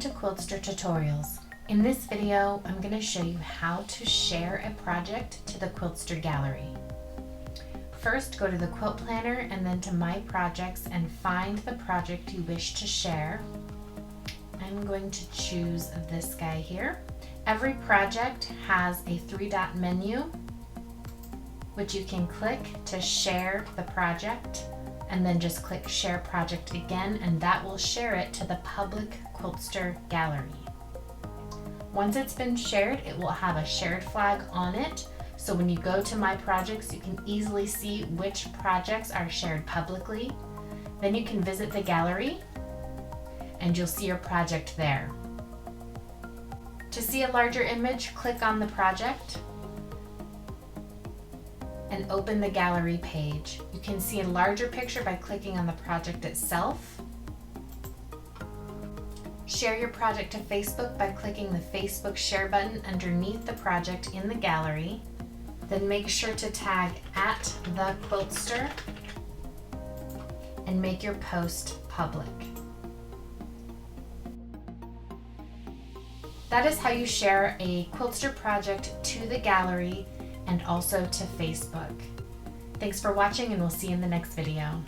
to Quiltster Tutorials. In this video, I'm going to show you how to share a project to the Quiltster gallery. First, go to the Quilt Planner and then to My Projects and find the project you wish to share. I'm going to choose this guy here. Every project has a 3-dot menu, which you can click to share the project, and then just click Share Project again, and that will share it to the public Quiltster gallery. Once it's been shared, it will have a shared flag on it, so when you go to My Projects, you can easily see which projects are shared publicly. Then you can visit the gallery, and you'll see your project there. To see a larger image, click on the project and open the gallery page. You can see a larger picture by clicking on the project itself. Share your project to Facebook by clicking the Facebook share button underneath the project in the gallery. Then make sure to tag @thequiltster and make your post public. That is how you share a Quiltster project to the gallery and also to Facebook. Thanks for watching, and we'll see you in the next video.